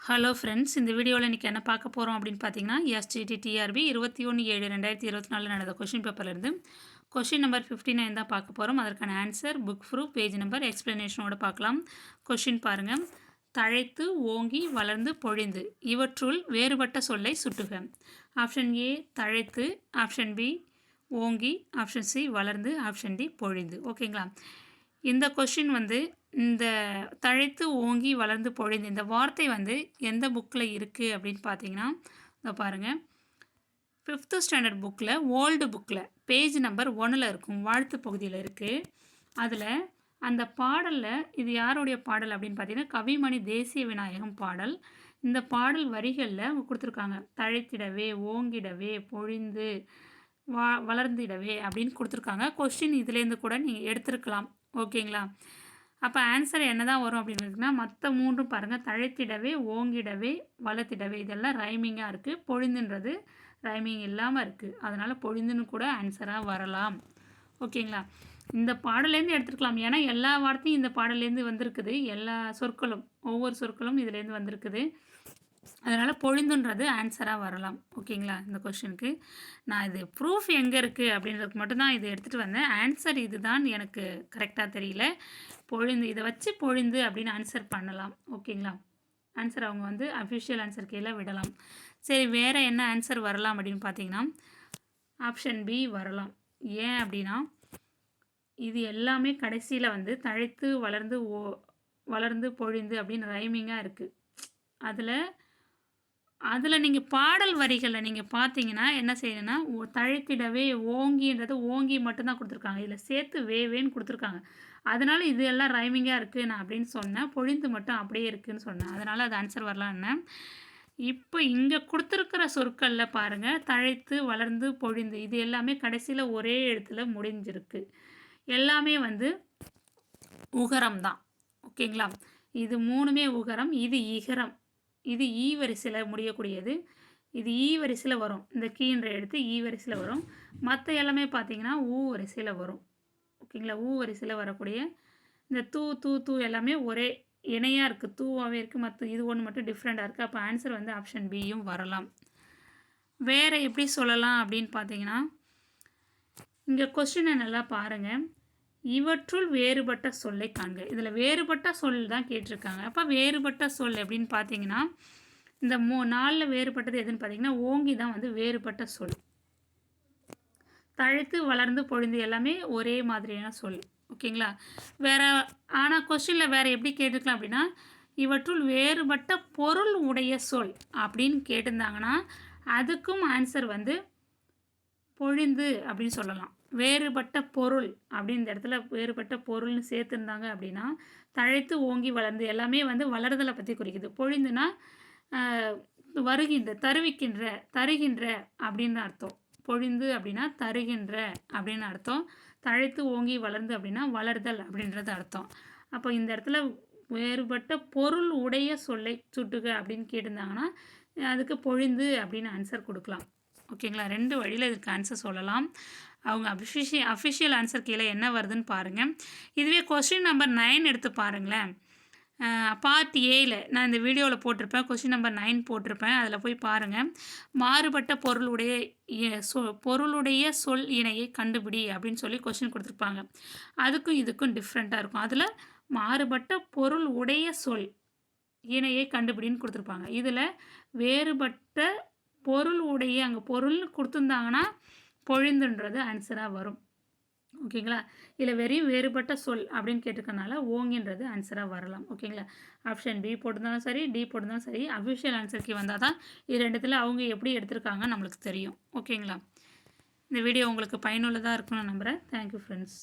Hello friends, இந்த வீடியோவில் இன்றைக்கி என்ன பார்க்க போகிறோம் அப்படின்னு பார்த்தீங்கன்னா, எஸ்டிடி டிஆர்பி 21/7/2024 நடந்த கொஷின் பேப்பர்லேருந்து கொஷின் நம்பர் 59 தான் பார்க்க போகிறோம். அதற்கான answer, book proof, page number, எக்ஸ்ப்ளனேஷனோட பார்க்கலாம். கொஷின் பாருங்கள். தழைத்து, ஓங்கி, வளர்ந்து, பொழிந்து இவற்றுள் வேறுபட்ட சொல்லை சுட்டுக. ஆப்ஷன் ஏ தழைத்து, ஆப்ஷன் பி ஓங்கி, ஆப்ஷன் சி வளர்ந்து, ஆப்ஷன் டி பொழிந்து. ஓகேங்களா? இந்த கொஷின் இந்த தழைத்து, ஓங்கி, வளர்ந்து, பொழிந்து இந்த வார்த்தை எந்த புக்கில் இருக்குது அப்படின்னு பார்த்தீங்கன்னா, இதை பாருங்கள். 5th ஸ்டாண்டர்ட் புக்கில், ஓல்டு புக்கில் பேஜ் நம்பர் 1 இருக்கும். வாழ்த்து பகுதியில் இருக்குது. அதில் அந்த பாடலில் இது யாருடைய பாடல் அப்படின்னு பார்த்தீங்கன்னா, கவிமணி தேசிய விநாயகம் பாடல். இந்த பாடல் வரிகளில் அவங்க கொடுத்துருக்காங்க. தழைத்திடவே, ஓங்கிடவே, பொழிந்து, வளர்ந்திடவே அப்படின்னு கொடுத்துருக்காங்க. கொஸ்டின் இதுலேருந்து கூட நீங்கள் எடுத்துருக்கலாம். ஓகேங்களா? அப்போ ஆன்சர் என்ன தான் வரும் அப்படின்னு பார்த்தீங்கன்னா, மற்ற மூன்றும் பாருங்கள். தழைத்திடவே, ஓங்கிடவே, வளர்த்திடவே இதெல்லாம் ரைமிங்காக இருக்குது. பொழிந்துன்றது ரைமிங் இல்லாமல் இருக்குது. அதனால் பொழிந்துன்னு கூட ஆன்சராக வரலாம். ஓகேங்களா? இந்த பாடலேருந்து எடுத்துருக்கலாம். ஏன்னா எல்லா வார்த்தையும் இந்த பாடலேருந்து வந்திருக்குது. எல்லா சொற்களும், ஒவ்வொரு சொற்களும் இதுலேருந்து வந்திருக்குது. அதனால் பொழிந்துன்றது ஆன்சராக வரலாம். ஓகேங்களா? இந்த கொஷினுக்கு நான் இது ப்ரூஃப் எங்கே இருக்குது அப்படின்றதுக்கு மட்டும்தான் இது எடுத்துகிட்டு வந்தேன். ஆன்சர் இது தான் எனக்கு கரெக்டாக தெரியல. பொழிந்து இதை வச்சு பொழிந்து அப்படின்னு ஆன்சர் பண்ணலாம். ஓகேங்களா? ஆன்சர் அவங்க அஃபிஷியல் ஆன்சர் கீழே விடலாம். சரி, வேறு என்ன ஆன்சர் வரலாம் அப்படின்னு பார்த்தீங்கன்னா, ஆப்ஷன் பி வரலாம். ஏன் அப்படின்னா, இது எல்லாமே கடைசியில் தழைத்து, வளர்ந்து, வளர்ந்து, பொழிந்து அப்படின்னு ரைமிங்காக இருக்குது. அதில் நீங்கள் பாடல் வரிகளில் நீங்கள் பார்த்தீங்கன்னா என்ன செய்யணும்னா, தழைத்திடவே, ஓங்கின்றது ஓங்கி மட்டும்தான் கொடுத்துருக்காங்க. இதில் சேர்த்து வேவேன்னு கொடுத்துருக்காங்க. அதனால் இது எல்லாம் ரைமிங்காக இருக்குது நான் அப்படின்னு சொன்னேன். பொழிந்து மட்டும் அப்படியே இருக்குதுன்னு சொன்னேன். அதனால் அது ஆன்சர் வரலான்னு. இப்போ இங்கே கொடுத்துருக்கிற சொற்களில் பாருங்கள். தழைத்து, வளர்ந்து, பொழிந்து இது எல்லாமே கடைசியில் ஒரே எழுத்துல முடிஞ்சிருக்கு. எல்லாமே உகரம் தான். ஓகேங்களா? இது மூணுமே உகரம். இது இகரம். இது ஈ வரிசையில் முடியக்கூடியது. இது ஈ வரிசையில் வரும். இந்த கீன்ற எழுத்து ஈ வரிசையில் வரும். மற்ற எல்லாமே பார்த்தீங்கன்னா ஊ வரிசையில் வரும். ஓகேங்களா? ஊ வரிசையில் வரக்கூடிய இந்த தூ தூ தூ எல்லாமே ஒரே இணையாக இருக்குது. தூவாகவே இருக்குது. மற்ற இது ஒன்று மட்டும் டிஃப்ரெண்ட்டாக இருக்குது. அப்போ ஆன்சர் ஆப்ஷன் பியும் வரலாம். வேறு எப்படி சொல்லலாம் அப்படின்னு பார்த்தீங்கன்னா, இங்கே கொஸ்டினை நல்லா பாருங்கள். இவற்றுள் வேறுபட்ட சொல்லை காண்க. இதில் வேறுபட்ட சொல் தான் கேட்டிருக்காங்க. அப்போ வேறுபட்ட சொல் எப்படின்னு பார்த்தீங்கன்னா, இந்த 4 வேறுபட்டது எதுன்னு பார்த்தீங்கன்னா, ஓங்கி தான் வேறுபட்ட சொல். தழைத்து, வளர்ந்து, பொழிந்து எல்லாமே ஒரே மாதிரியான சொல். ஓகேங்களா? வேறு ஆனால் கொஸ்டினில் வேறு எப்படி கேட்டிருக்கலாம் அப்படின்னா, இவற்றுள் வேறுபட்ட பொருள் உடைய சொல் அப்படின்னு கேட்டிருந்தாங்கன்னா, அதுக்கும் ஆன்சர் பொழிந்து அப்படின்னு சொல்லலாம். வேறுபட்ட பொருள் அப்படின்ற இடத்துல வேறுபட்ட பொருள்னு சேர்த்துருந்தாங்க அப்படின்னா, தழைத்து, ஓங்கி, வளர்ந்து எல்லாமே வளர்தலை பற்றி குறிக்குது. பொழிந்துனா வருகின்ற, தருகின்ற அப்படின்னு அர்த்தம். பொழிந்து அப்படின்னா தருகின்ற அப்படின்னு அர்த்தம். தழைத்து, ஓங்கி, வளர்ந்து அப்படின்னா வளர்தல் அப்படின்றது அர்த்தம். அப்போ இந்த இடத்துல வேறுபட்ட பொருள் உடைய சொல்லை சுட்டுக அப்படின்னு கேட்டிருந்தாங்கன்னா, அதுக்கு பொழிந்து அப்படின்னு ஆன்சர் கொடுக்கலாம். ஓகேங்களா? 2 வழியில் இதுக்கு ஆன்சர் சொல்லலாம். அவங்க அஃபிஷியல் ஆன்சர் கீழே என்ன வருதுன்னு பாருங்கள். இதுவே கொஸ்டின் நம்பர் 9 எடுத்து பாருங்களேன். பார்ட் ஏயில் நான் இந்த வீடியோவில் போட்டிருப்பேன். கொஸ்டின் நம்பர் 9 போட்டிருப்பேன். அதில் போய் பாருங்கள். மாறுபட்ட பொருளுடைய சொல் இணையை கண்டுபிடி அப்படின்னு சொல்லி கொஸ்டின் கொடுத்துருப்பாங்க. அதுக்கும் இதுக்கும் டிஃப்ரெண்ட்டாக இருக்கும். அதில் மாறுபட்ட பொருள் உடைய சொல் இணையை கண்டுபிடின்னு கொடுத்துருப்பாங்க. இதில் வேறுபட்ட பொருள் உடைய அங்கே பொருள் கொடுத்துருந்தாங்கன்னா பொழிந்துன்றது ஆன்சராக வரும். ஓகேங்களா? இல்லை வேறுபட்ட சொல் அப்படின்னு கேட்டிருக்கனால ஓங்கின்றது ஆன்சராக வரலாம். ஓகேங்களா? ஆப்ஷன் பி போட்டிருந்தாலும் சரி, டி போட்டிருந்தாலும் சரி, அஃபிஷியல் ஆன்சருக்கு வந்தால் தான் இது ரெண்டுத்தில் அவங்க எப்படி எடுத்திருக்காங்க நம்மளுக்கு தெரியும். ஓகேங்களா? இந்த வீடியோ உங்களுக்கு பயனுள்ளதாக இருக்கும்னு நம்புகிறேன். Thank you friends.